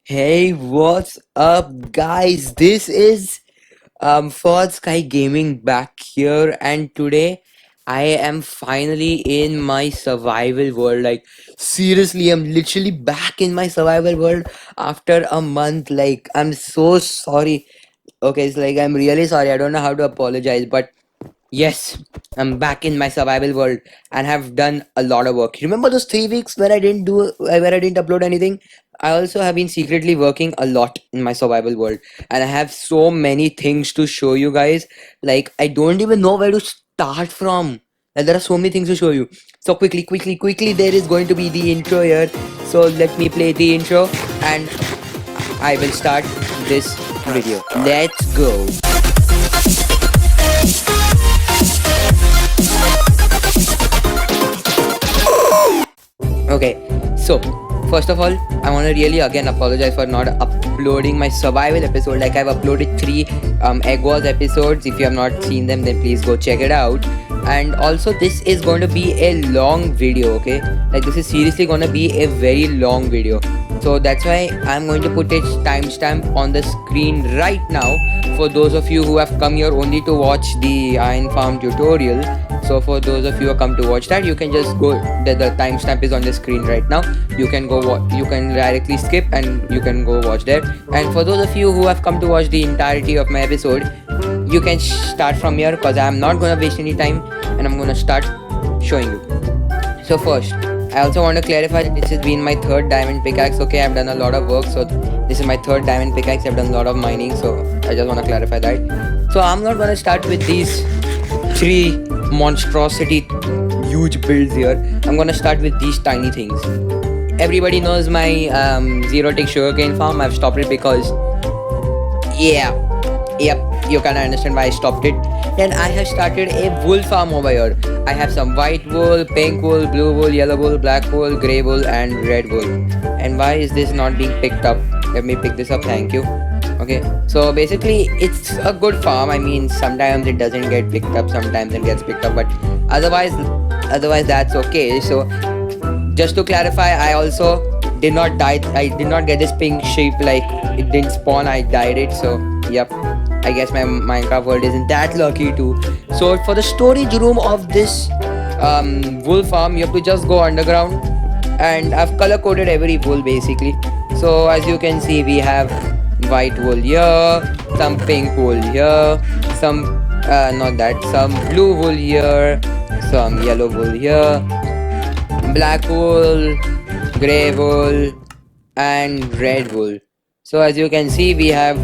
Hey, what's up, guys? This is Ford Sky Gaming back here, and today I am finally in my survival world. Like, seriously, I'm literally back in my survival world after a month. Like, I'm so sorry. Okay, it's like I'm really sorry. I don't know how to apologize, but yes, I'm back in my survival world and have done a lot of work. Remember those 3 weeks where I didn't upload anything? I also have been secretly working a lot in my survival world, and I have so many things to show you guys. Like, I don't even know where to start from. And there are so many things to show you. So quickly, there is going to be the intro here. So let me play the intro and I will start this video. Let's go. Okay, so first of all, I want to really again apologize for not uploading my survival episode. Like, I've uploaded 3 Egg Wars episodes. If you have not seen them, then please go check it out. And also, this is going to be a long video, okay? Like, this is seriously going to be a very long video. So that's why I'm going to put a timestamp on the screen right now for those of you who have come here only to watch the Iron Farm tutorial. So for those of you who come to watch that, you can just go. The timestamp is on the screen right now. You can go. You can directly skip and you can go watch there. And for those of you who have come to watch the entirety of my episode, you can start from here because I'm not gonna waste any time and I'm gonna start showing you. So first, I also want to clarify that this has been my 3rd diamond pickaxe. Okay, I've done a lot of work, so this is my 3rd diamond pickaxe. I've done a lot of mining, so I just want to clarify that. So I'm not gonna start with these 3 monstrosity huge builds here. I'm gonna start with these tiny things. Everybody knows my zero tick sugarcane farm. I've stopped it because yep, you can understand why I stopped it. Then I have started a wool farm over here. I have some white wool, pink wool, blue wool, yellow wool, black wool, grey wool and red wool. And why is this not being picked up? Let me pick this up, thank you. Okay, so basically it's a good farm. I mean, sometimes it doesn't get picked up, sometimes it gets picked up, but otherwise that's okay. So just to clarify, I also did not die. I did not get this pink sheep, like it didn't spawn, I died it. So yep, I guess my Minecraft world isn't that lucky too. So for the storage room of this wool farm, you have to just go underground, and I've color coded every wool basically. So as you can see, we have white wool here, some pink wool here, some some blue wool here, some yellow wool here, black wool, grey wool and red wool. So as you can see, we have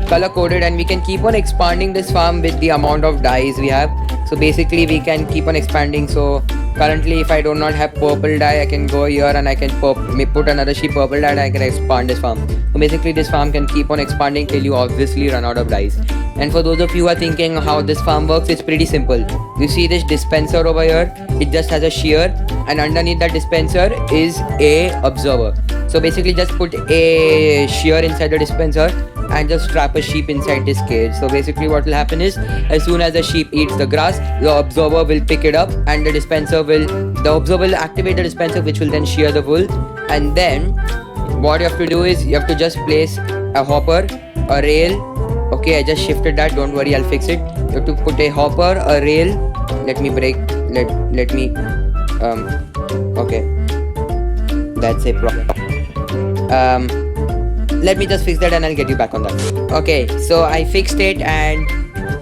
color coded and we can keep on expanding this farm with the amount of dyes we have. So basically we can keep on expanding. So currently if I do not have purple dye, I can go here and I can put another sheep purple dye and I can expand this farm. So basically this farm can keep on expanding till you obviously run out of dyes. And for those of you who are thinking how this farm works, it's pretty simple. You see this dispenser over here, it just has a shear, and underneath that dispenser is a observer. So basically just put a shear inside the dispenser and just trap a sheep inside this cage. So basically what will happen is, as soon as the sheep eats the grass, the observer will pick it up and the observer will activate the dispenser, which will then shear the wool. And then what you have to do is you have to just place a hopper, a rail. Okay, I just shifted that, don't worry, I'll fix it. You have to put a hopper, a rail. Let me okay, that's a problem. Let me just fix that and I'll get you back on that. Okay, so I fixed it, and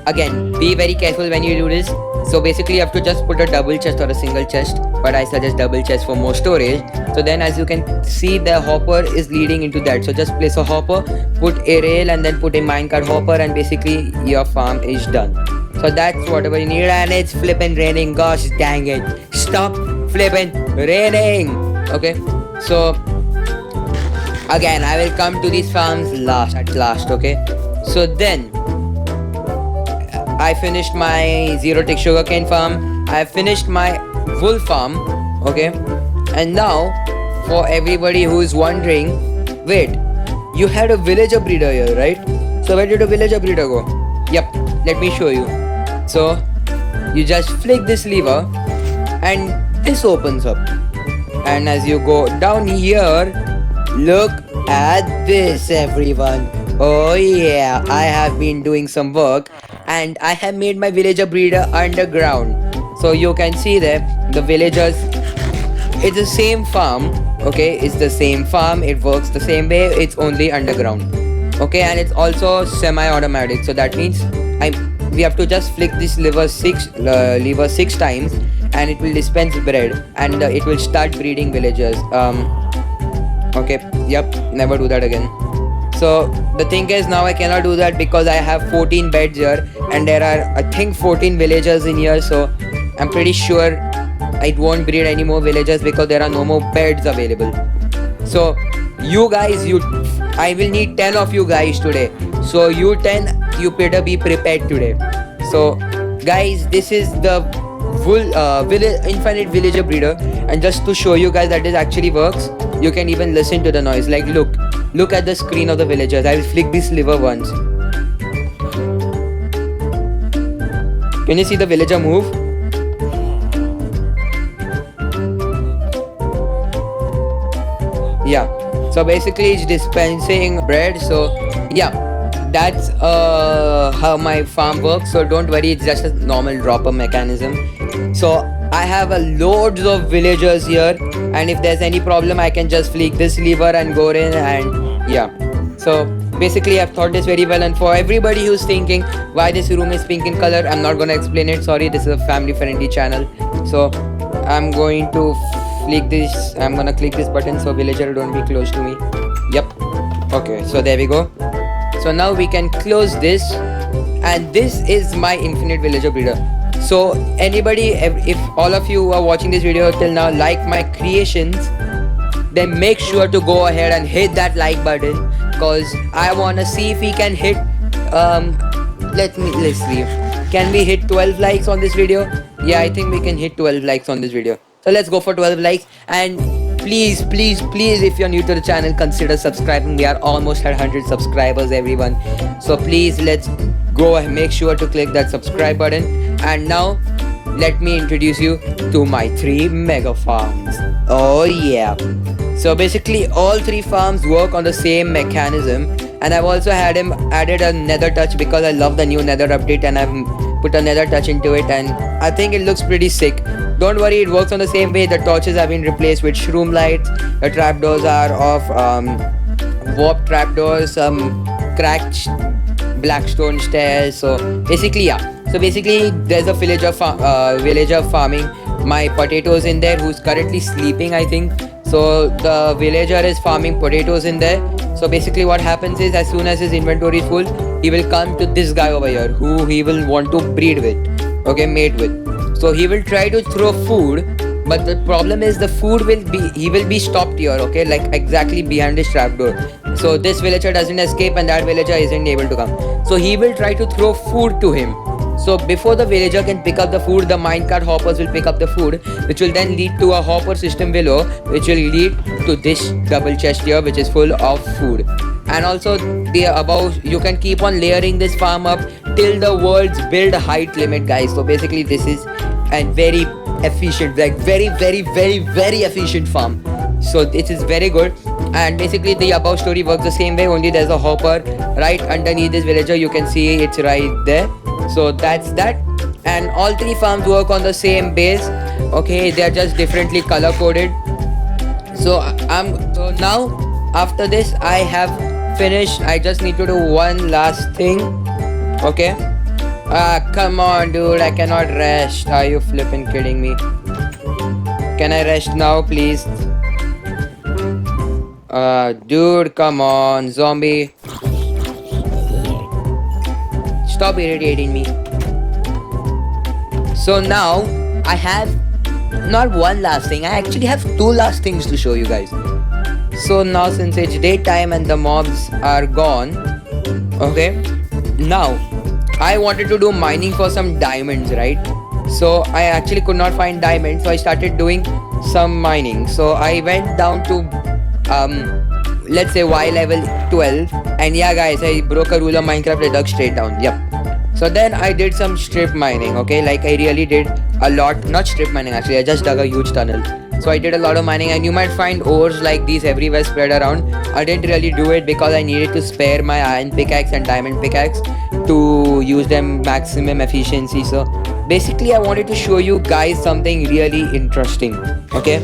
again, be very careful when you do this. So basically you have to just put a double chest or a single chest, but I suggest double chest for more storage. So then as you can see, the hopper is leading into that. So just place a hopper, put a rail and then put a minecart hopper, and basically your farm is done. So that's whatever you need, and it's flipping raining. Gosh dang it, stop flipping raining. Okay, so again I will come to these farms at last. Okay, so then I finished my zero tick sugarcane farm, I finished my wool farm. Okay, and now for everybody who is wondering, wait, you had a villager breeder here, right? So where did a villager breeder go? Yep, let me show you. So you just flick this lever and this opens up, and as you go down here, look at this, everyone. Oh yeah, I have been doing some work and I have made my villager breeder underground. So you can see there the villagers. It's the same farm. Okay, it's the same farm. It works the same way. It's only underground. Okay, and it's also semi-automatic. So that means I we have to just flick this lever six times, and it will dispense bread, and it will start breeding villagers. Okay, yep, never do that again. So the thing is now I cannot do that because I have 14 beds here, and there are I think 14 villagers in here. So I'm pretty sure I won't breed any more villagers because there are no more beds available. So you guys, I will need 10 of you guys today. So you 10, you better be prepared today. So guys, this is the infinite villager breeder, and just to show you guys that it actually works, you can even listen to the noise. Like look at the screen of the villagers. I will flick this lever once. Can you see the villager move? Yeah, so basically it's dispensing bread. So yeah, that's how my farm works. So don't worry, it's just a normal dropper mechanism. So I have a loads of villagers here, and if there's any problem I can just flick this lever and go in, and yeah. So basically I've thought this very well, and for everybody who's thinking why this room is pink in color, I'm not gonna explain it. Sorry, this is a family friendly channel. So I'm going to flick this. I'm gonna click this button so villager don't be close to me. Yep. Okay, so there we go. So now we can close this, and this is my infinite villager breeder. So anybody, if all of you are watching this video till now like my creations, then make sure to go ahead and hit that like button, cause I wanna see if we can hit let's see, can we hit 12 likes on this video? Yeah, I think we can hit 12 likes on this video. So let's go for 12 likes, and please if you're new to the channel, consider subscribing. We are almost at 100 subscribers, everyone. So please, let's go and make sure to click that subscribe button. And now let me introduce you to my 3 mega farms. Oh yeah. So basically all 3 farms work on the same mechanism, and I've also added a nether touch because I love the new nether update, and I've put a nether touch into it, and I think it looks pretty sick. Don't worry, it works on the same way. The torches have been replaced with shroom lights. The trapdoors are of warp trapdoors, some cracked blackstone stairs. So basically, yeah. So basically, there's a villager farming my potatoes in there, who's currently sleeping, I think. So the villager is farming potatoes in there. So basically what happens is, as soon as his inventory is full, he will come to this guy over here who he will want to breed with. Okay, mate with. So he will try to throw food, but the problem is he will be stopped here, okay, like exactly behind this trapdoor. So this villager doesn't escape, and that villager isn't able to come. So he will try to throw food to him. So before the villager can pick up the food, the minecart hoppers will pick up the food, which will then lead to a hopper system below, which will lead to this double chest here, which is full of food. And also the above, you can keep on layering this farm up till the world's build height limit, guys. So basically this is a very efficient, like very efficient farm. So it is very good. And basically the above story works the same way, only there's a hopper right underneath this villager. You can see it's right there. So that's that. And all 3 farms work on the same base. Okay, they are just differently color coded. So now after this I have finished. I just need to do one last thing. Okay. Come on, dude, I cannot rest. Are you flipping kidding me? Can I rest now, please? Dude, come on, zombie. Stop irritating me. So now I have not one last thing, I actually have 2 last things to show you guys. So now since it's daytime and the mobs are gone, okay, now I wanted to do mining for some diamonds, right? So I actually could not find diamonds, so I started doing some mining. So I went down to let's say Y level 12, and yeah guys, I broke a rule of Minecraft. I dug straight down. Yep. So then I did some strip mining, okay, like I really did a lot. Not strip mining, actually I just dug a huge tunnel. So I did a lot of mining, and you might find ores like these everywhere spread around. I didn't really do it because I needed to spare my iron pickaxe and diamond pickaxe to use them maximum efficiency. So basically I wanted to show you guys something really interesting. Okay,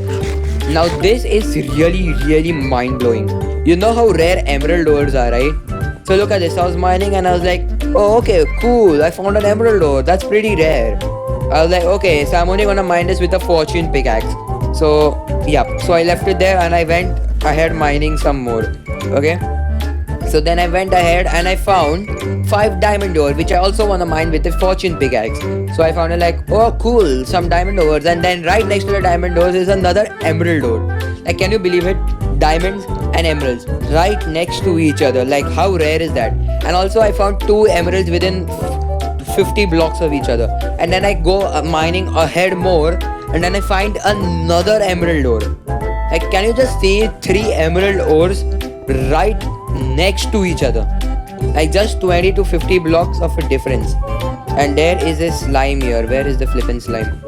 now this is really mind blowing. You know how rare emerald ores are, right? So look at this. I was mining and I was like, oh okay, cool, I found an emerald ore, that's pretty rare. I was like, okay, so I'm only gonna mine this with a fortune pickaxe. So yeah, so I left it there and I went ahead mining some more. Okay, so then I went ahead and I found 5 diamond ore, which I also want to mine with a fortune pickaxe. So I found it like, oh cool, some diamond ores, and then right next to the diamond ores is another emerald ore. Like, can you believe it? Diamonds and emeralds right next to each other. Like, how rare is that? And also I found 2 emeralds within 50 blocks of each other. And then I go mining ahead more, and then I find another emerald ore. Like, can you just see 3 emerald ores right next to each other? Like, just 20 to 50 blocks of a difference. And there is a slime here. Where is the flippin' slime?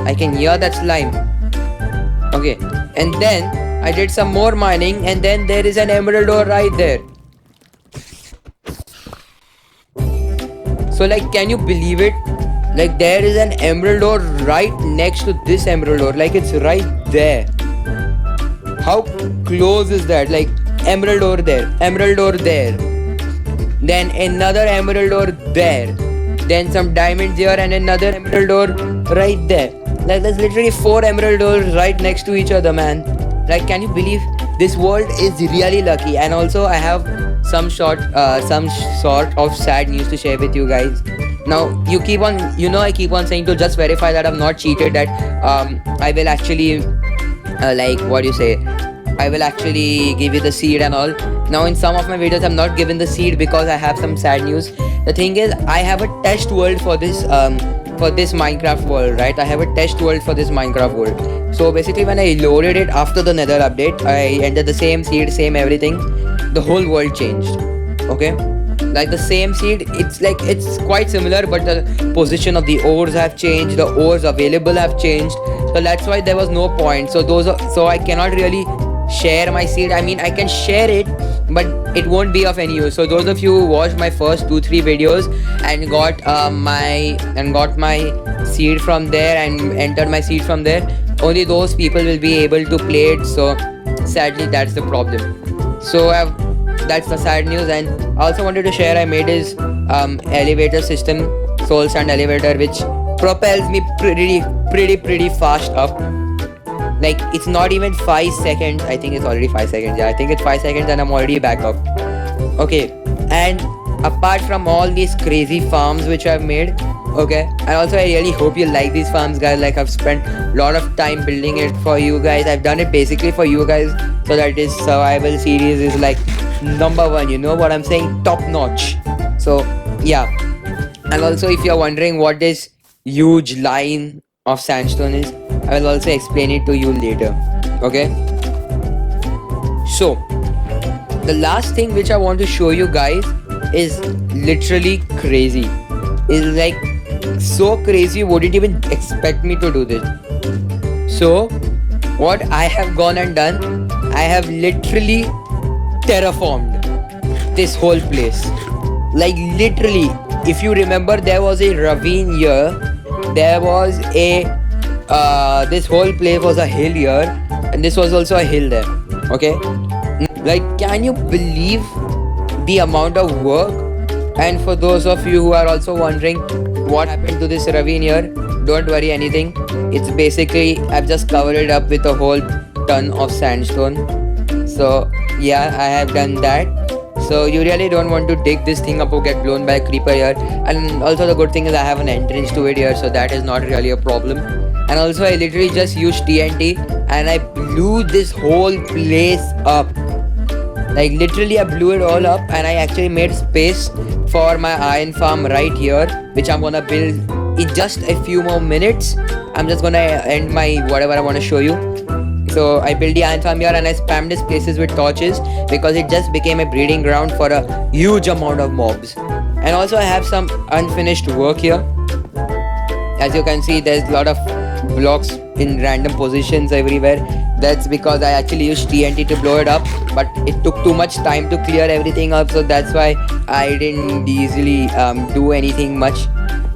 I can hear that slime. Okay, and then I did some more mining, and then there is an emerald ore right there. So like, can you believe it? Like, there is an emerald ore right next to this emerald ore. Like, it's right there. How close is that? Like, emerald ore there, emerald ore there, then another emerald ore there, then some diamonds here and another emerald ore right there. Like, there's literally 4 emerald ores right next to each other, man. Like, can you believe? This world is really lucky. And also I have some sort of sad news to share with you guys. Now, you keep on, I keep on saying to just verify that I'm not cheated, that I will actually like, what do you say, I will actually give you the seed and all. Now, in some of my videos I'm not given the seed because I have some sad news. The thing is, I have a test world for this Minecraft world, right? I have a test world for this Minecraft world. So basically, when I loaded it after the nether update, I entered the same seed, same everything. The whole world changed. Okay, like the same seed, it's quite similar, but the position of the ores have changed, the ores available have changed. So that's why there was no point. So I cannot really share my seed. I mean, I can share it, but it won't be of any use. So those of you who watched my first 2-3 videos and got my seed from there and entered my seed from there, only those people will be able to play it. So sadly, that's the problem. So that's the sad news. And I also wanted to share, I made this elevator system, soul sand elevator, which propels me pretty fast up. Like, it's not even 5 seconds. I think it's already 5 seconds. Yeah, I think it's 5 seconds and I'm already back up. Okay, and apart from all these crazy farms which I've made, okay, and also I really hope you like these farms, guys. Like, I've spent a lot of time building it for you guys. I've done it basically for you guys, so that this survival series is like #1. You know what I'm saying? Top notch. So yeah, and also if you're wondering what this huge line of sandstone is, I will also explain it to you later. Okay, so the last thing which I want to show you guys is literally crazy. It's like so crazy, you wouldn't even expect me to do this. So what I have gone and done, I have literally terraformed this whole place. Like, literally, if you remember, there was a ravine here, there was a this whole place was a hill here, and this was also a hill there. Okay, like, can you believe the amount of work? And for those of you who are also wondering what happened to this ravine here, don't worry anything. It's basically, I've just covered it up with a whole ton of sandstone. So yeah, I have done that. So you really don't want to dig this thing up or get blown by a creeper here. And also the good thing is I have an entrance to it here, so that is not really a problem. And also I literally just used TNT and I blew this whole place up. Like, literally I blew it all up, and I actually made space for my iron farm right here, which I'm gonna build in just a few more minutes. I'm just gonna end my whatever I want to show you. So I built the iron farm here and I spammed these places with torches because it just became a breeding ground for a huge amount of mobs. And also I have some unfinished work here. As you can see, there's a lot of blocks in random positions everywhere. That's because I actually used TNT to blow it up, but it took too much time to clear everything up, so that's why I didn't easily do anything much.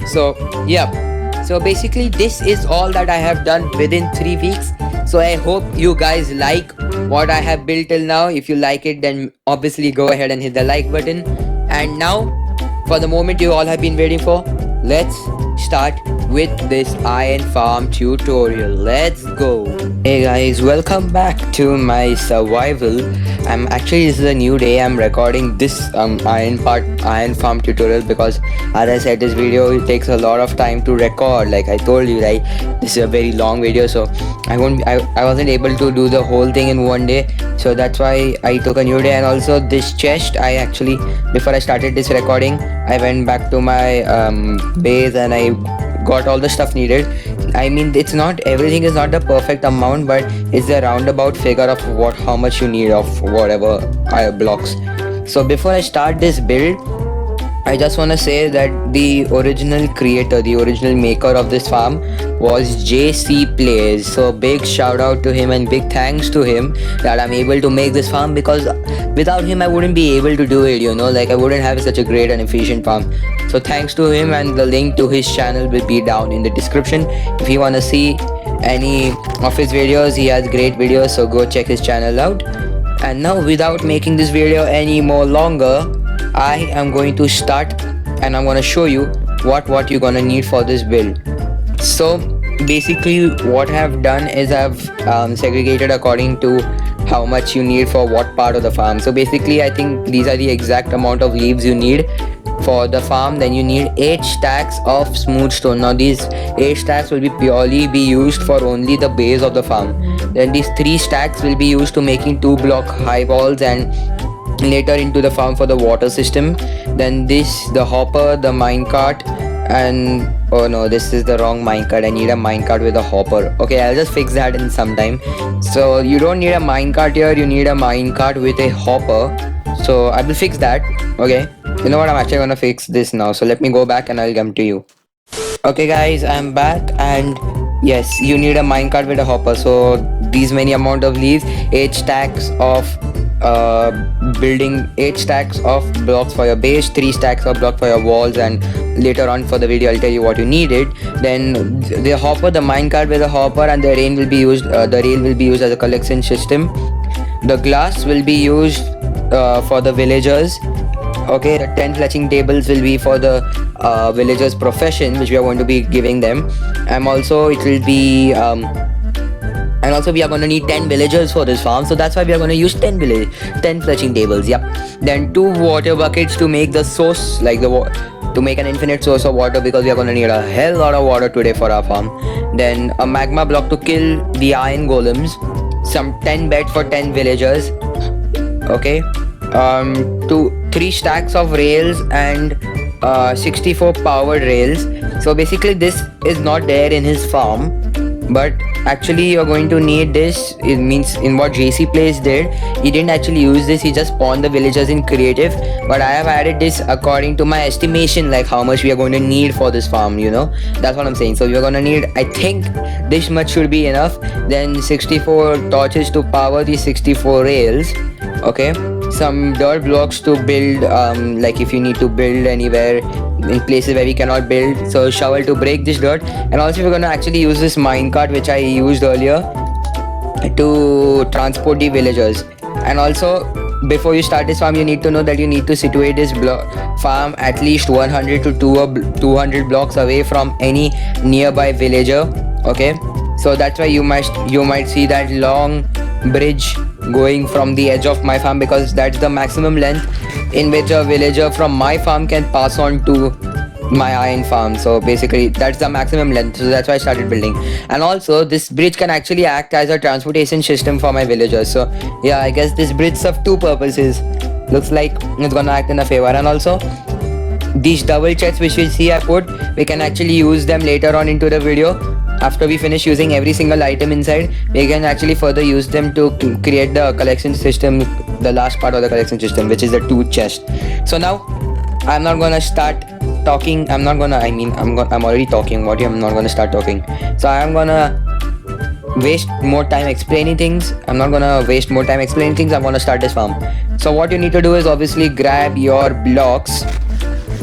So yeah, so basically this is all that I have done within 3 weeks. So I hope you guys like what I have built till now. If you like it, then obviously go ahead and hit the like button. And now, for the moment you all have been waiting for, let's start with this iron farm tutorial. Let's go. Hey guys, welcome back to my survival. This is a new day. I'm recording this iron farm tutorial because, as I said, this video it takes a lot of time to record. Like I told you, right, this is a very long video, so I wasn't able to do the whole thing in one day. So that's why I took a new day. And also this chest, I actually, before I started this recording, I went back to my base and I got all the stuff needed. I mean, it's not, everything is not the perfect amount, but it's the roundabout figure of how much you need of whatever blocks. So before I start this build, I just want to say that the original creator, the original maker of this farm was JC Plays. So big shout out to him and big thanks to him that I'm able to make this farm, because without him I wouldn't be able to do it, you know, like I wouldn't have such a great and efficient farm. So thanks to him, and the link to his channel will be down in the description. If you want to see any of his videos, he has great videos, so go check his channel out. And now, without making this video any more longer, I am going to start and I'm going to show you what you're going to need for this build. So basically what I've done is I've segregated according to how much you need for what part of the farm. So basically I think these are the exact amount of leaves you need for the farm. Then you need 8 stacks of smooth stone. Now these 8 stacks will be purely be used for only the base of the farm. Then these 3 stacks will be used to making 2 block high walls and later into the farm for the water system. Then the hopper, the minecart, and oh no, this is the wrong minecart. I need a minecart with a hopper. Okay, I'll just fix that in some time. So you don't need a minecart here, you need a minecart with a hopper. So I will fix that. Okay, you know what, I'm actually gonna fix this now. So let me go back and I'll come to you. Okay guys, I'm back, and yes, you need a minecart with a hopper. So these many amount of leaves, 8 stacks of building, 8 stacks of blocks for your base, 3 stacks of blocks for your walls, and later on for the video I'll tell you what you needed. Then the hopper, the minecart with a hopper, and the rail will be used. The rail will be used as a collection system. The glass will be used for the villagers. Okay, the 10 fletching tables will be for the villagers' profession, which we are going to be giving them. And also it will be we are going to need 10 villagers for this farm, so that's why we are going to use 10 fletching tables. Yep. Then 2 water buckets to make the source, like to make an infinite source of water, because we are going to need a hell lot of water today for our farm. Then a magma block to kill the iron golems, some 10 bed for 10 villagers. Okay, 3 stacks of rails and 64 powered rails. So basically this is not there in his farm, but actually you're going to need this. It means in what JC Plays did, he didn't actually use this, he just spawned the villagers in creative, but I have added this according to my estimation, like how much we are going to need for this farm, you know, that's what I'm saying. So we're going to need, I think this much should be enough. Then 64 torches to power the 64 rails. Okay, some dirt blocks to build, like if you need to build anywhere in places where we cannot build, so shovel to break this dirt. And also we're going to actually use this minecart which I used earlier to transport the villagers. And also before you start this farm, you need to know that you need to situate this farm at least 100 to 200 blocks away from any nearby villager. Okay, so that's why you might see that long bridge going from the edge of my farm, because that's the maximum length in which a villager from my farm can pass on to my iron farm. So basically that's the maximum length, so that's why I started building. And also this bridge can actually act as a transportation system for my villagers. So yeah, I guess this bridge serves 2 purposes. Looks like it's gonna act in a favor. And also these double chests which we see I put, we can actually use them later on into the video. After we finish using every single item inside, we can actually further use them to create the collection system, the last part of the collection system, which is the 2 chests. So now I'm not gonna start talking. I'm not gonna. I mean, I'm already talking about it. I'm not gonna start talking. So I'm gonna waste more time explaining things. I'm not gonna waste more time explaining things. I'm gonna start this farm. So what you need to do is obviously grab your blocks.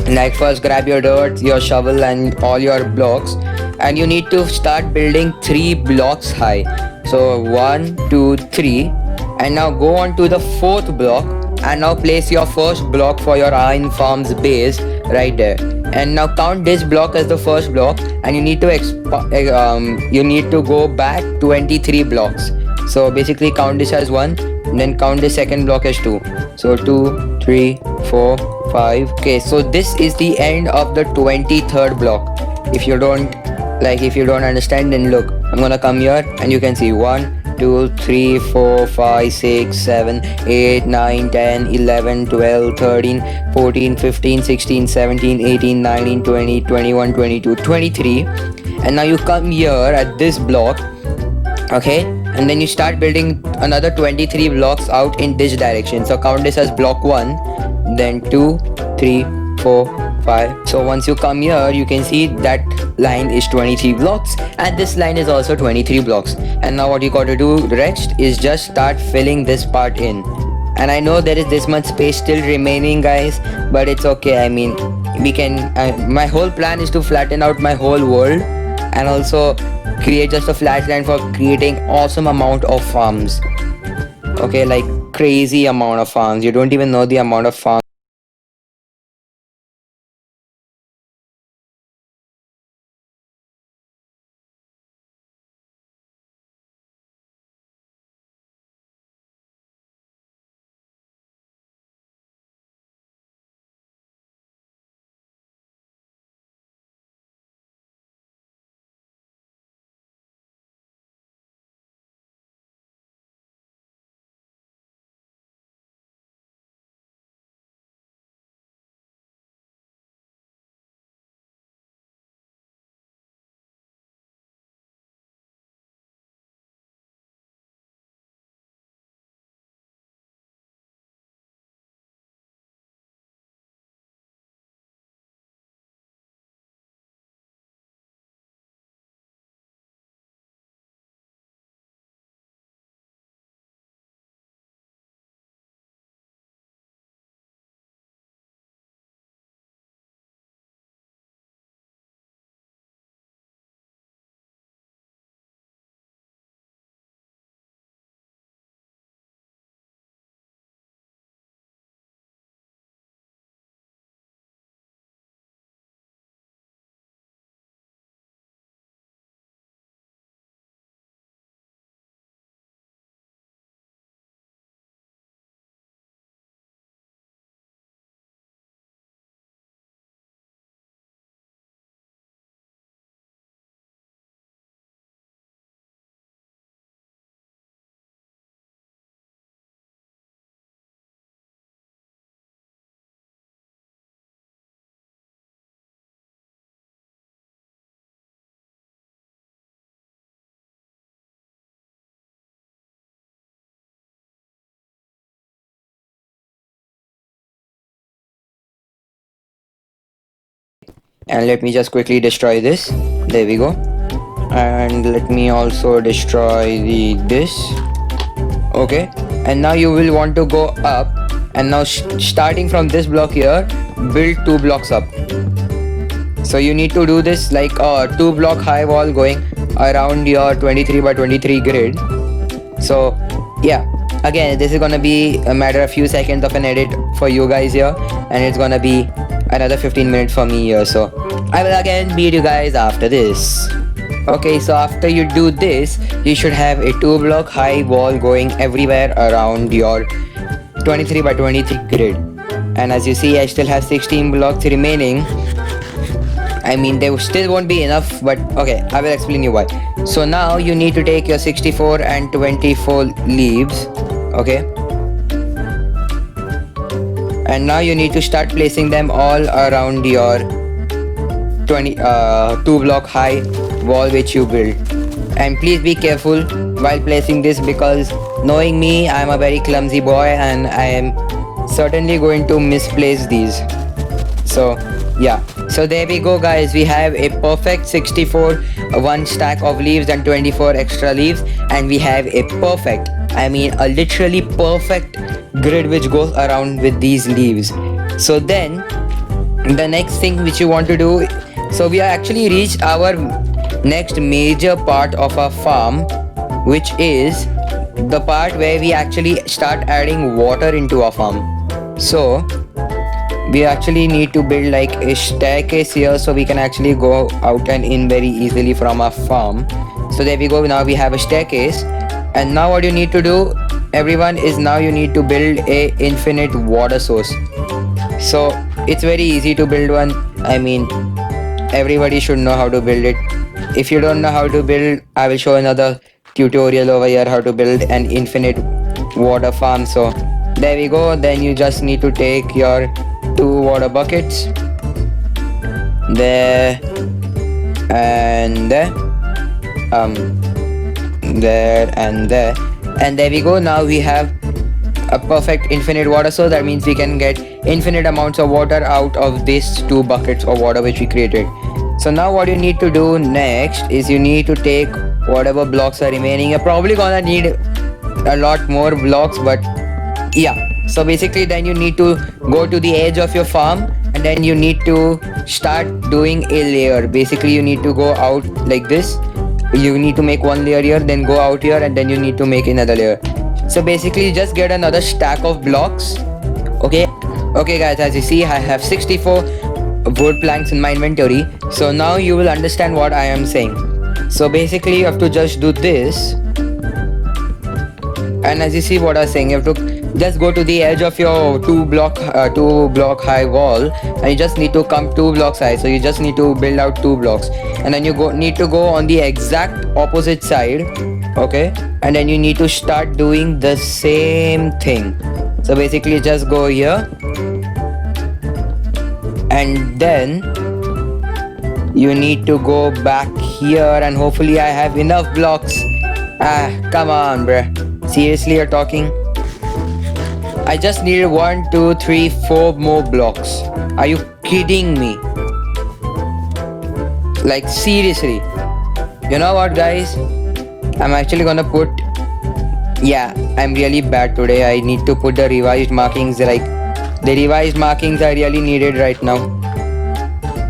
Like first grab your dirt, your shovel and all your blocks, and you need to start building 3 blocks high. So 1, 2, 3, and now go on to the 4th block and now place your first block for your iron farm's base right there. And now count this block as the first block, and you need to go back 23 blocks. So basically count this as 1, and then count the second block as 2. So 2, 3, 4, 5. Okay, so this is the end of the 23rd block. If you don't understand, then look, I'm gonna come here and you can see 1, 2, 3, 4, 5, 6, 7, 8, 9, 10, 11, 12, 13, 14, 15, 16, 17, 18, 19, 20, 21, 22, 23. And now you come here at this block, okay, and then you start building another 23 blocks out in this direction. So count this as block 1, then 2, 3, 4, 5. So once you come here, you can see that line is 23 blocks and this line is also 23 blocks. And now what you got to do next is just start filling this part in. And I know there is this much space still remaining, guys, but it's okay. I mean, we can my whole plan is to flatten out my whole world and also create just a flat land for creating awesome amount of farms. Okay, like crazy amount of farms. You don't even know the amount of farms. And let me just quickly destroy this. There we go. And let me also destroy this. Okay, and now you will want to go up, and now starting from this block here, build 2 blocks up. So you need to do this like a 2 block high wall going around your 23 by 23 grid. So yeah, again, this is gonna be a matter of few seconds of an edit for you guys here, and it's gonna be another 15 minutes for me here. So I will again meet you guys after this. Okay, so after you do this, you should have a 2 block high wall going everywhere around your 23 by 23 grid. And as you see, I still have 16 blocks remaining. I mean, they still won't be enough, but okay, I will explain you why. So now you need to take your 64 and 24 leaves, okay? And now you need to start placing them all around your 2 block high wall which you build. And please be careful while placing this, because knowing me, I am a very clumsy boy and I am certainly going to misplace these. So Yeah, so there we go, guys. We have a perfect 64 one stack of leaves and 24 extra leaves, and we have a perfect, I mean, a literally perfect grid which goes around with these leaves. So then, the next thing which you want to do, so we have actually reached our next major part of our farm, which is the part where we actually start adding water into our farm. So we actually need to build like a staircase here so we can actually go out and in very easily from our farm. So there we go, now we have a staircase. And now what you need to do, everyone, is now you need to build a infinite water source. So it's very easy to build one. I mean, everybody should know how to build it. If you don't know how to build, I will show another tutorial over here how to build an infinite water farm. So there we go. Then you just need to take your 2 water buckets, there and there, there and there, and there we go. Now we have a perfect infinite water source. That means we can get infinite amounts of water out of these 2 buckets of water which we created. So now what you need to do next is you need to take whatever blocks are remaining. You're probably gonna need a lot more blocks, but yeah. So basically then you need to go to the edge of your farm, and then you need to start doing a layer. Basically you need to go out like this. You need to make 1 layer here, then go out here, and then you need to make another layer. So basically just get another stack of blocks. Okay guys, as you see, I have 64 wood planks in my inventory. So now you will understand what I am saying. So basically you have to just do this, and as you see what I'm saying, you have to just go to the edge of your 2 block high wall, and you just need to come 2 blocks high. So you just need to build out 2 blocks, and then you need to go on the exact opposite side. Okay, and then you need to start doing the same thing. So basically just go here, and then you need to go back here, and hopefully I have enough blocks. Come on, bruh. Seriously, you're talking? I just needed 1, 2, 3, 4 more blocks. Are you kidding me? Like seriously. You know what, guys? I'm actually gonna put... Yeah, I'm really bad today. I need to put the revised markings. Like, the revised markings are really needed right now.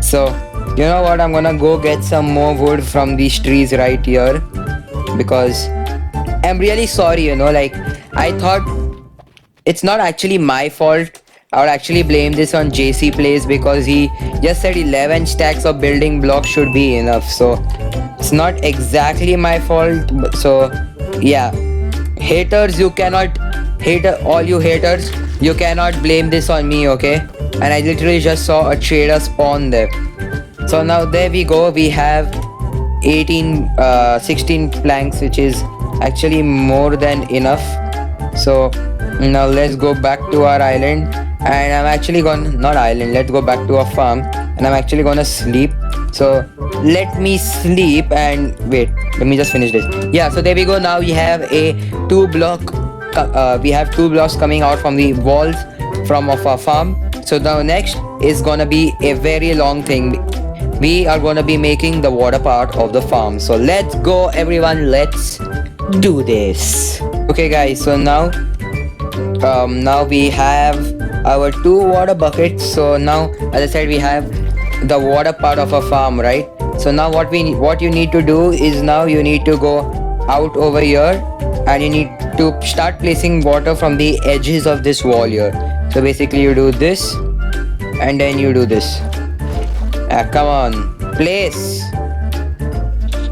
So, you know what? I'm gonna go get some more wood from these trees right here, because I'm really sorry, you know, like, I thought it's not actually my fault. I would actually blame this on JC Plays, because he just said 11 stacks of building blocks should be enough. So it's not exactly my fault. So yeah, haters, you cannot hate, all you haters, you cannot blame this on me, okay? And I literally just saw a trader spawn there. So now there we go, we have 16 planks, which is actually more than enough. So now let's go back to our island, and I'm actually let's go back to our farm, and I'm actually gonna sleep. So let me sleep, and wait, let me just finish this. Yeah, so there we go. Now we have a 2 blocks coming out from the walls of our farm. So now next is gonna be a very long thing. We are gonna be making the water part of the farm. So let's go, everyone, let's do this. Okay guys, so now we have our 2 water buckets. So now, as I said, we have the water part of a farm, right? So now what you need to do is, now you need to go out over here, and you need to start placing water from the edges of this wall here. So basically you do this, and then you do this. Come on, place.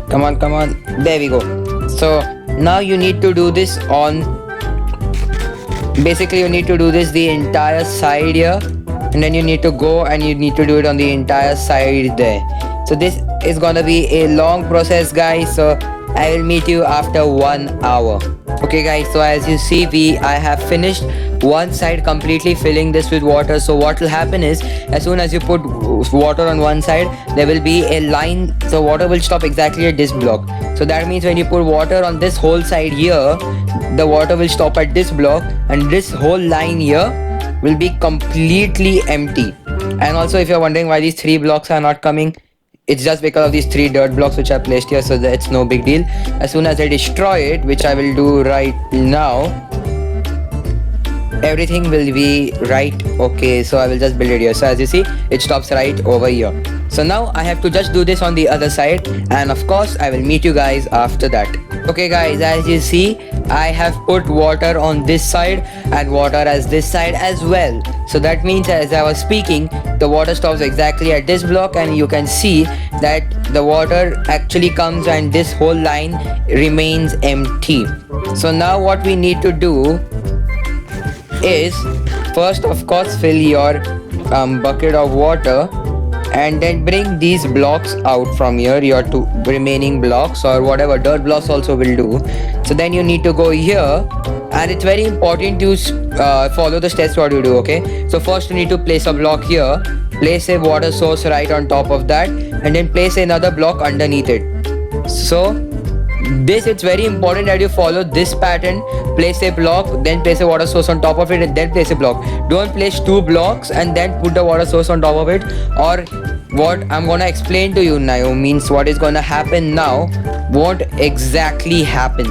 Come on. There we go. So now you need to do this on... Basically you need to do this the entire side here, and then you need to go and you need to do it on the entire side there. So this is gonna be a long process, guys. So I will meet you after 1 hour. Okay guys, so as you see, I have finished one side completely filling this with water. So what will happen is, as soon as you put water on one side, there will be a line. So water will stop exactly at this block. So that means when you put water on this whole side here, the water will stop at this block, and this whole line here will be completely empty. And also, if you're wondering why these 3 blocks are not coming, it's just because of these 3 dirt blocks which I placed here, so that's no big deal. As soon as I destroy it, which I will do right now, everything will be right. Okay, so I will just build it here. So as you see, it stops right over here. So now I have to just do this on the other side, and of course I will meet you guys after that. Okay guys, as you see, I have put water on this side and water as this side as well. So that means as I was speaking, the water stops exactly at this block, and you can see that the water actually comes and this whole line remains empty. So now what we need to do is first of course fill your bucket of water, and then bring these blocks out from here, your 2 remaining blocks or whatever dirt blocks also will do. So then you need to go here, and it's very important to follow the steps what you do. Okay, so first you need to place a block here, place a water source right on top of that, and then place another block underneath it. So this, it's very important that you follow this pattern. Place a block, then place a water source on top of it, and then place a block. Don't place 2 blocks and then put the water source on top of it, or what I'm gonna explain to you now means what is gonna happen now won't exactly happen.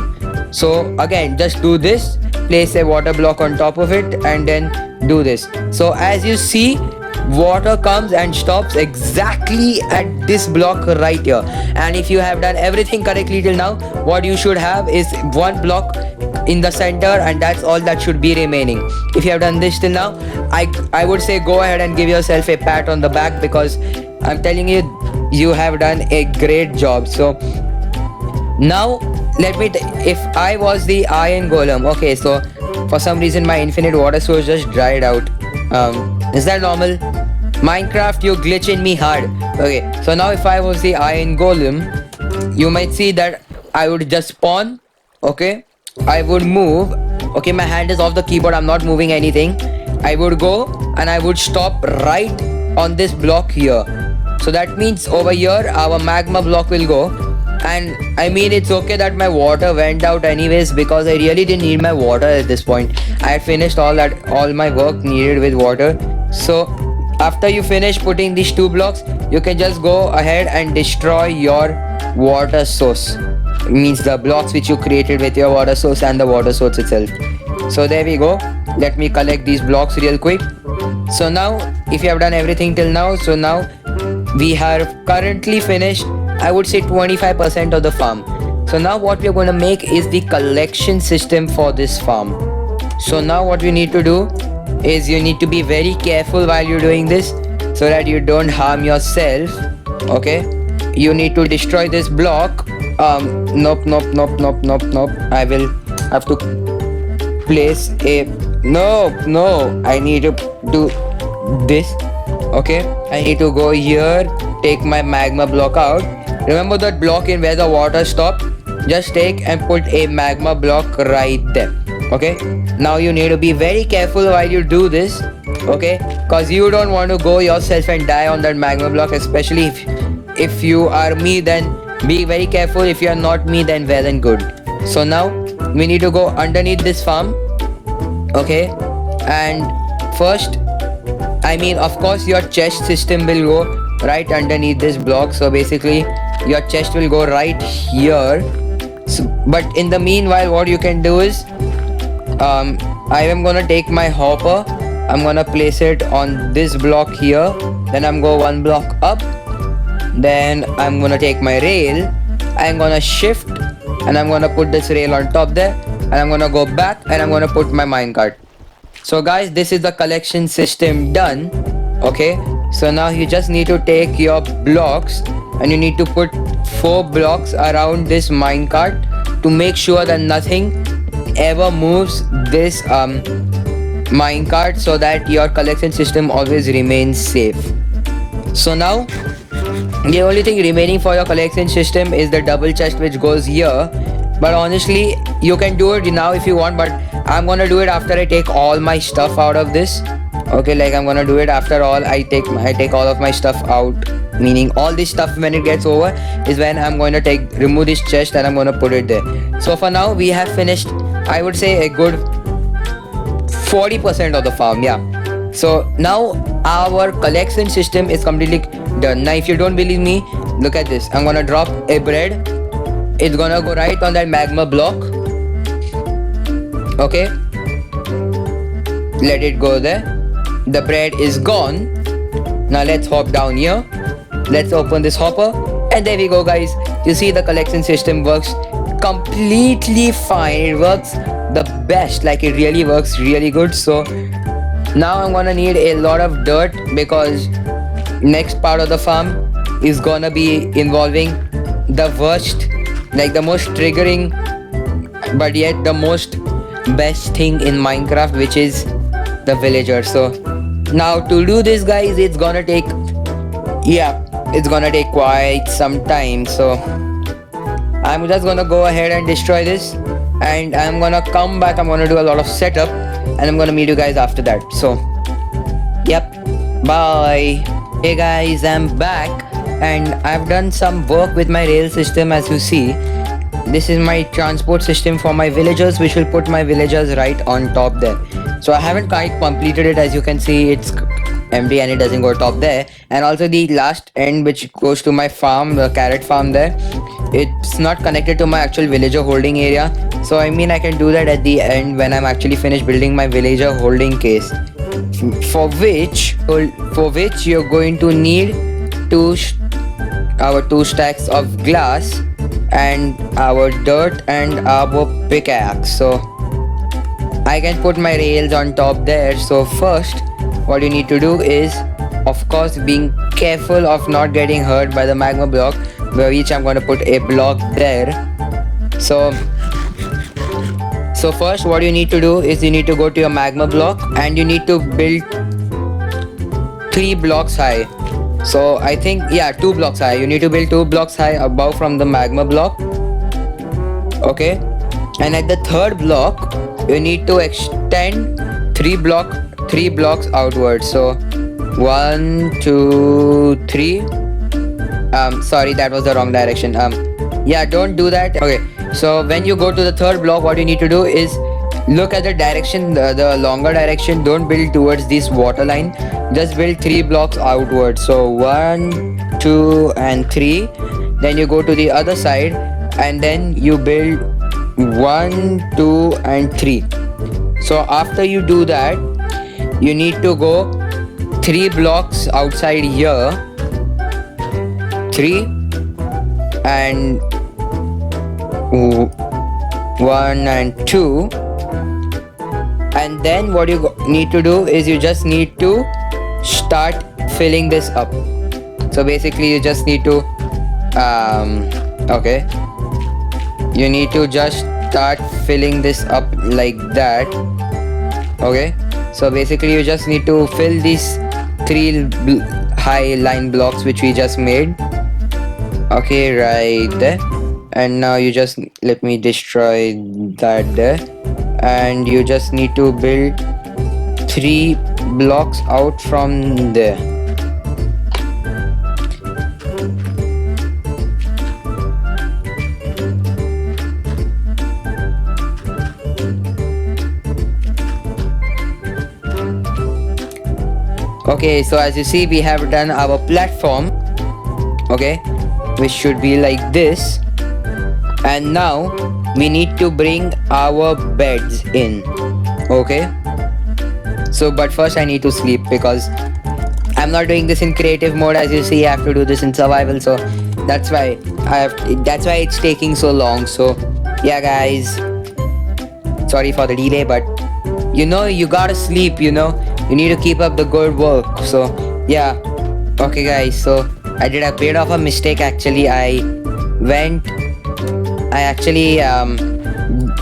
So again, just do this, place a water block on top of it, and then do this. So as you see, water comes and stops exactly at this block right here. And if you have done everything correctly till now, what you should have is 1 block in the center, and that's all that should be remaining. If you have done this till now, I would say go ahead and give yourself a pat on the back, because I'm telling you, you have done a great job. So now let me if I was the iron golem, okay, so for some reason my infinite water source just dried out. Is that normal? Minecraft, you glitch in me hard. Okay, so now if I was the iron golem, you might see that I would just spawn. Okay, I would move. Okay, my hand is off the keyboard, I'm not moving anything. I would go and I would stop right on this block here. So that means over here our magma block will go. And I mean, it's okay that my water went out anyways, because I really didn't need my water at this point. I had finished all my work needed with water. So after you finish putting these 2 blocks, you can just go ahead and destroy your water source. It means the blocks which you created with your water source and the water source itself. So there we go. Let me collect these blocks real quick. So now if you have done everything till now, so now we have currently finished, I would say 25% of the farm. So now what we are going to make is the collection system for this farm. So now what we need to do is you need to be very careful while you're doing this, so that you don't harm yourself. Okay, you need to destroy this block. Nope. I will have to place a no, I need to do this. Okay, I need to go here, take my magma block out. Remember that block in where the water stopped? Just take and put a magma block right there. Okay, now you need to be very careful while you do this. Okay, because you don't want to go yourself and die on that magma block, especially if you are me, then be very careful. If you are not me, then well and good. So now we need to go underneath this farm. Okay, and first, I mean, of course your chest system will go right underneath this block. So basically your chest will go right here. So, but in the meanwhile, what you can do is I am gonna take my hopper, I'm gonna place it on this block here, then I'm go 1 block up, then I'm gonna take my rail, I'm gonna shift, and I'm gonna put this rail on top there, and I'm gonna go back and I'm gonna put my minecart. So guys, this is the collection system done. Okay, so now you just need to take your blocks and you need to put 4 blocks around this minecart to make sure that nothing ever moves this minecart, so that your collection system always remains safe. So now the only thing remaining for your collection system is the double chest which goes here. But honestly, you can do it now if you want, but I'm gonna do it after I take all my stuff out of this. Okay, like I'm gonna do it after all I take all of my stuff out, meaning all this stuff when it gets over is when I'm going to remove this chest and I'm going to put it there. So for now we have finished, I would say, a good 40% of the farm. Yeah, so now our collection system is completely done. Now if you don't believe me, look at this. I'm gonna drop a bread. It's gonna go right on that magma block. Okay, let it go there. The bread is gone. Now let's hop down here. Let's open this hopper, and there we go, guys. You see the collection system works completely fine. It works the best, like it really works really good. So now I'm gonna need a lot of dirt because next part of the farm is gonna be involving the worst, like the most triggering but yet the most best thing in Minecraft, which is the villager. So now to do this, guys, it's gonna take quite some time. So I'm just gonna go ahead and destroy this, and I'm gonna come back. I'm gonna do a lot of setup, and I'm gonna meet you guys after that. So yep, bye. Hey guys, I'm back, and I've done some work with my rail system. As you see, this is my transport system for my villagers, which will put my villagers right on top there. So I haven't quite completed it. As you can see, it's empty and it doesn't go top there. And also the last end, which goes to my farm, the carrot farm there, it's not connected to my actual villager holding area. So I mean, I can do that at the end when I'm actually finished building my villager holding case, for which you're going to need our 2 stacks of glass and our dirt and our pickaxe. So I can put my rails on top there. So first, what you need to do is, of course, being careful of not getting hurt by the magma block, where which I'm going to put a block there. So first, what you need to do is you need to go to your magma block and you need to build 3 blocks high. So I think 2 blocks high. You need to build 2 blocks high above from the magma block. Okay, and at the 3rd block you need to extend 3 blocks outwards. So 1, 2, 3. Sorry, that was the wrong direction. Don't do that. Okay, so when you go to the 3rd block, what you need to do is look at the direction, the longer direction. Don't build towards this water line, just build 3 blocks outwards. So 1, 2 and 3. Then you go to the other side and then you build 1, 2 and 3. So after you do that, you need to go 3 blocks outside here, 3 and 1 and 2. And then what you need to do is you just need to start filling this up. So basically you just need to you need to just start filling this up like that. Okay, so basically you just need to fill these 3 high line blocks which we just made. Okay, right there. And now you just let me destroy that there, and you just need to build 3 blocks out from there. Okay, so as you see, we have done our platform, okay, which should be like this. And now we need to bring our beds in. Okay, so but first I need to sleep because I'm not doing this in creative mode. As you see, I have to do this in survival, so that's why it's taking so long. So yeah guys, sorry for the delay, but you gotta sleep, you need to keep up the good work. So yeah, okay guys, so I did a bit of a mistake. Actually, I actually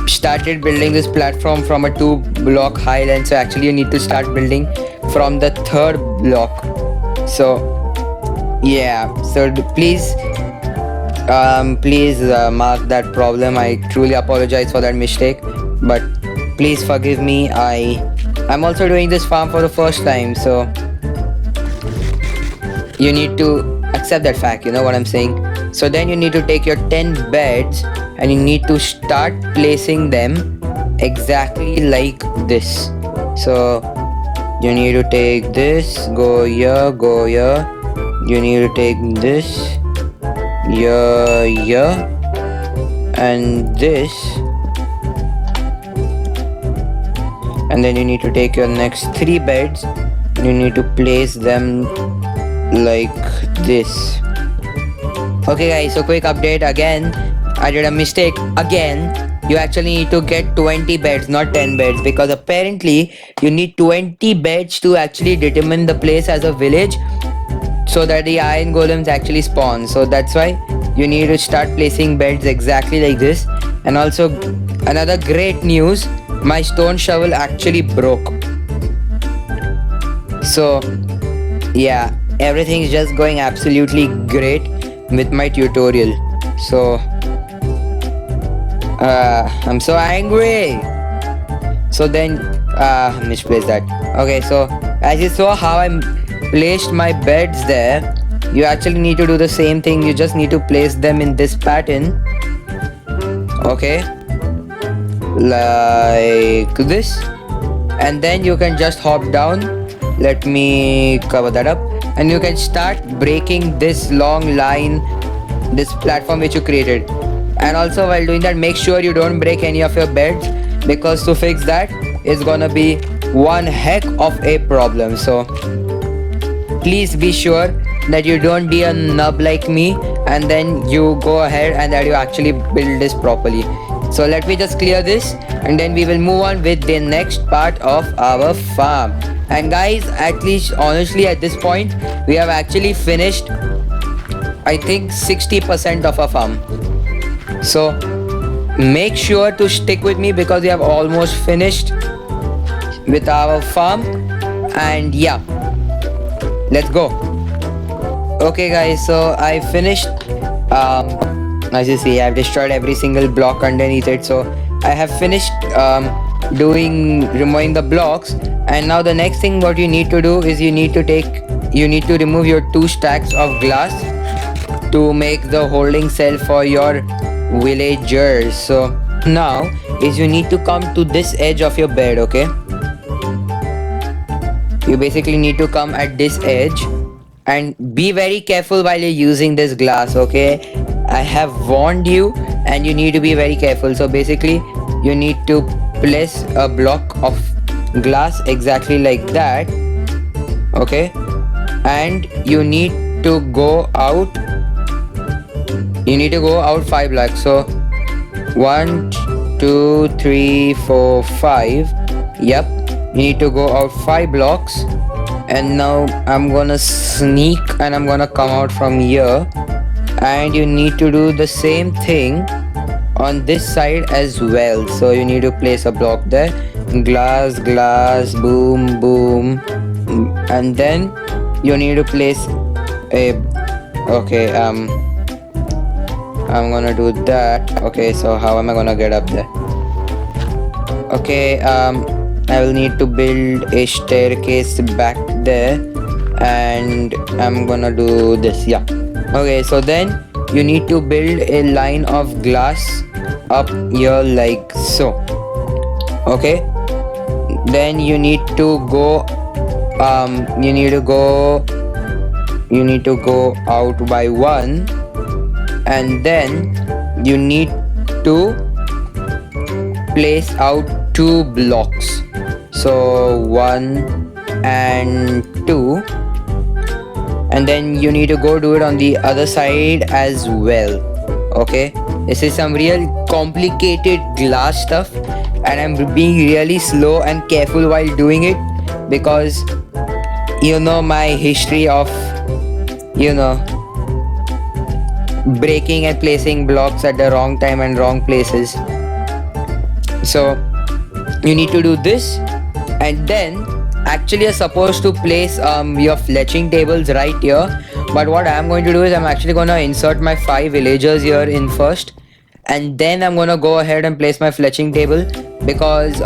started building this platform from a 2 block high line. So actually you need to start building from the 3rd block. So yeah, so please mark that problem. I truly apologize for that mistake, but please forgive me. I'm also doing this farm for the first time, so you need to accept that fact, you know what I'm saying. So then you need to take your 10 beds and you need to start placing them exactly like this. So You need to take this, go here, go here. You need to take this, here, and this. And then you need to take your next 3 beds. You need to place them like this. Okay guys, so quick update again. I did a mistake again. You actually need to get 20 beds, not 10 beds, because apparently you need 20 beds to actually determine the place as a village so that the iron golems actually spawn. So that's why you need to start placing beds exactly like this. And also another great news, my stone shovel actually broke. So yeah, everything is just going absolutely great with my tutorial. So I'm so angry. So then misplaced that. Okay, so as you saw how I placed my beds there, you actually need to do the same thing. You just need to place them in this pattern. Okay, like this, and then you can just hop down. Let me cover that up, and you can start breaking this long line, this platform which you created. And also while doing that, make sure you don't break any of your beds, because to fix that is gonna be one heck of a problem. So please be sure that you don't be a nub like me and then you go ahead and that you actually build this properly. So let me just clear this and then we will move on with the next part of our farm. And guys, at least honestly at this point we have actually finished I think 60% of our farm. So make sure to stick with me because we have almost finished with our farm. And yeah, let's go. Okay guys, so I finished as you see I've destroyed every single block underneath it. So I have finished removing the blocks, and now the next thing what you need to do is you need to remove your 2 stacks of glass to make the holding cell for your villagers. So now is you need to come to this edge of your bed. Okay, you basically need to come at this edge and be very careful while you're using this glass. Okay, I have warned you and you need to be very careful. So basically you need to place a block of glass exactly like that. Okay, and you need to go out 5 blocks. So 1 2 3 4 5. Yep, you need to go out 5 blocks. And now I'm gonna sneak and I'm gonna come out from here, and you need to do the same thing on this side as well. So you need to place a block there, glass, boom, boom, and then you need to place a okay I'm gonna do that. Okay, so how am I gonna get up there? Okay, I will need to build a staircase back there, and I'm gonna do this. Yeah, okay, so then you need to build a line of glass up here like so. Okay, then you need to go you need to go out by 1, and then you need to place out 2 blocks. So 1 and 2, and then you need to go do it on the other side as well. Okay, this is some real complicated glass stuff, and I'm being really slow and careful while doing it because you know my history of breaking and placing blocks at the wrong time and wrong places. So you need to do this, and then actually you're supposed to place your fletching tables right here. But what I'm going to do is I'm actually going to insert my 5 villagers here in first, and then I'm going to go ahead and place my fletching table, because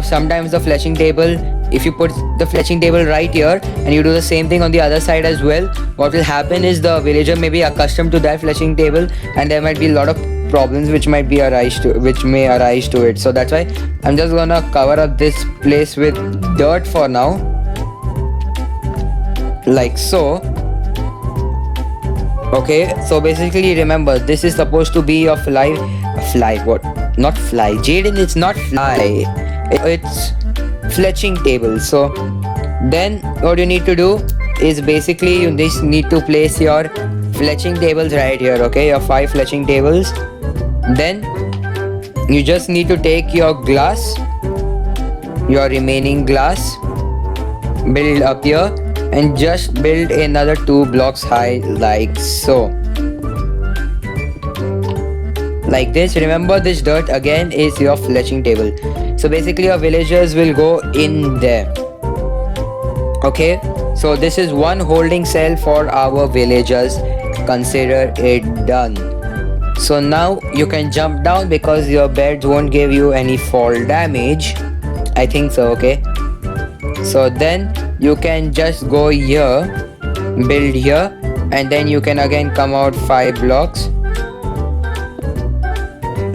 sometimes the fletching table, if you put the fletching table right here and you do the same thing on the other side as well, what will happen is the villager may be accustomed to that fletching table and there might be a lot of problems which may arise to it. So that's why I'm just gonna cover up this place with dirt for now, like so. Okay, so basically remember, this is supposed to be a fly. What? Not fly. Jaden, it's not fly. It's fletching table. So then what you need to do is basically you just need to place your fletching tables right here. Okay, your 5 fletching tables. Then you just need to take your glass, your remaining glass, build up here, and just build another 2 blocks high, like so, like this. Remember, this dirt again is your fletching table. So basically your villagers will go in there. Okay, so this is one holding cell for our villagers. Consider it done. So now you can jump down because your beds won't give you any fall damage, I think so. Okay, so then you can just go here, build here, and then you can again come out 5 blocks,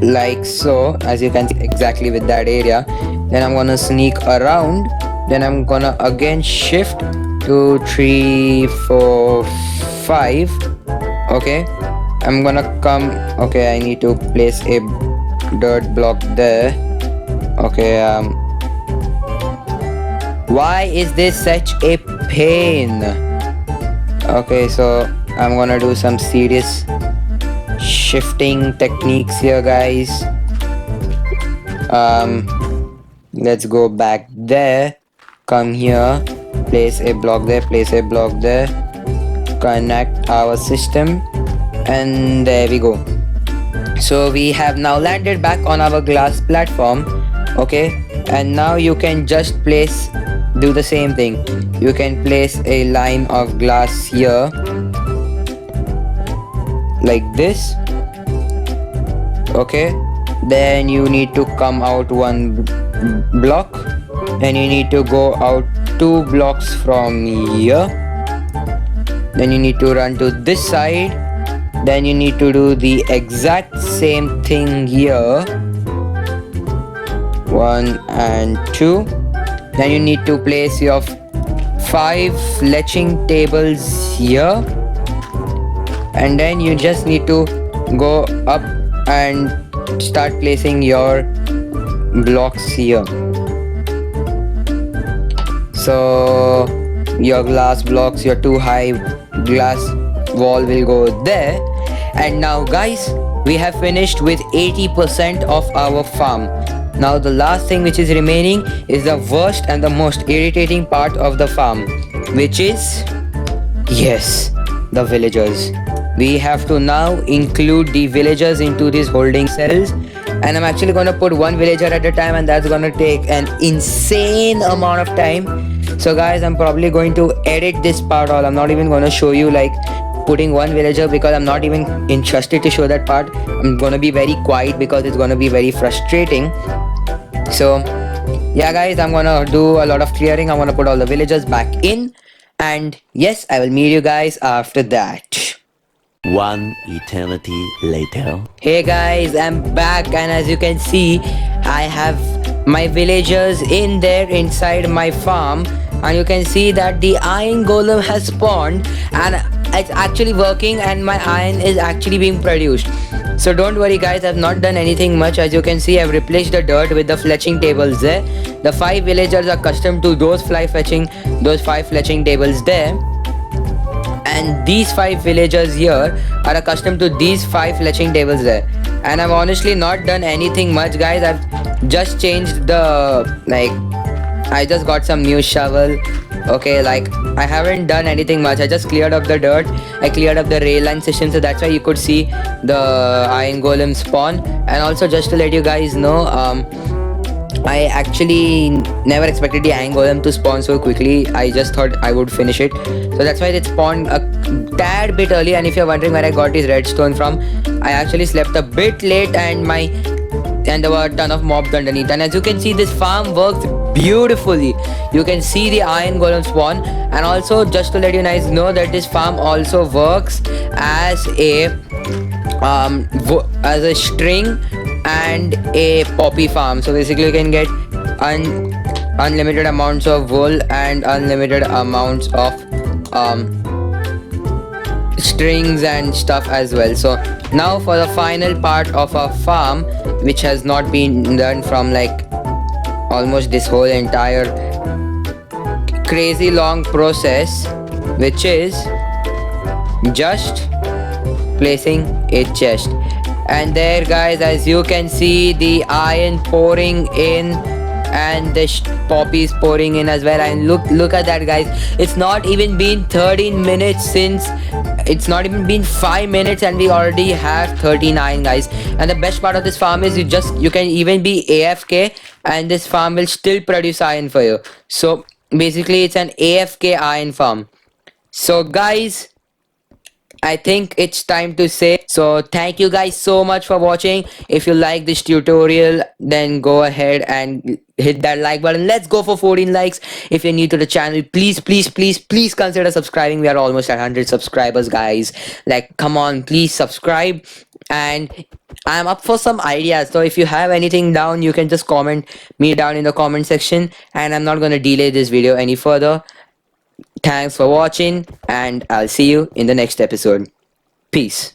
like so, as you can see exactly with that area. Then I'm gonna sneak around, then I'm gonna again shift 2, 3, 4, 5. Okay, I'm gonna come. Okay, I need to place a dirt block there. Okay, why is this such a pain? Okay, so I'm gonna do some serious shifting techniques here, guys. Let's go back there, come here, place a block there, place a block there, connect our system, and there we go. So we have now landed back on our glass platform. Okay, and now you can just do the same thing. You can place a line of glass here, like this. Okay, then you need to come out 1 block, and you need to go out 2 blocks from here. Then you need to run to this side. Then you need to do the exact same thing here, 1 and 2. Then you need to place your 5 fletching tables here, and then you just need to go up and start placing your blocks here. So your glass blocks, your 2 high glass wall will go there. And now guys, we have finished with 80% of our farm. Now the last thing which is remaining is the worst and the most irritating part of the farm, which is, yes, the villagers. We have to now include the villagers into these holding cells, and I'm actually going to put 1 villager at a time, and that's going to take an insane amount of time. So guys, I'm probably going to edit this part all. I'm not even going to show you like putting 1 villager because I'm not even interested to show that part. I'm going to be very quiet because it's going to be very frustrating. So yeah guys, I'm going to do a lot of clearing. I'm going to put all the villagers back in, and yes, I will meet you guys after that. 1 eternity later. Hey guys, I'm back, and as you can see, I have my villagers in there inside my farm, and you can see that the iron golem has spawned, and it's actually working, and my iron is actually being produced. So don't worry guys, I've not done anything much. As you can see, I've replaced the dirt with the fletching tables there. The 5 villagers are accustomed to those 5 fletching tables there, and these 5 villagers here are accustomed to these 5 fletching tables there. And I've honestly not done anything much guys. I've just changed I just got some new shovel. Okay, like I haven't done anything much. I just cleared up the dirt, I cleared up the rail line system, so that's why you could see the iron golem spawn. And also, just to let you guys know, I actually never expected the iron golem to spawn so quickly. I just thought I would finish it, so that's why it spawned a tad bit early. And if you're wondering where I got this redstone from, I actually slept a bit late, and there were a ton of mobs underneath. And as you can see, this farm works beautifully. You can see the iron golem spawn. And also, just to let you guys know that this farm also works as a as a string and a poppy farm. So basically you can get unlimited amounts of wool and unlimited amounts of strings and stuff as well. So now for the final part of our farm, which has not been done from like almost this whole entire crazy long process, which is just placing a chest. And there guys, as you can see, the iron pouring in and the poppies pouring in as well. And look at that guys, it's not even been 13 minutes since, it's not even been 5 minutes and we already have 39 guys. And the best part of this farm is you can even be AFK and this farm will still produce iron for you. So basically it's an AFK iron farm. So guys, I think it's time to say so thank you guys so much for watching. If you like this tutorial, then go ahead and hit that like button. Let's go for 14 likes. If you're new to the channel, please consider subscribing. We are almost at 100 subscribers guys. Like come on, please subscribe. And I'm up for some ideas, so if you have anything down, you can just comment me down in the comment section, and I'm not going to delay this video any further. Thanks for watching, and I'll see you in the next episode. Peace.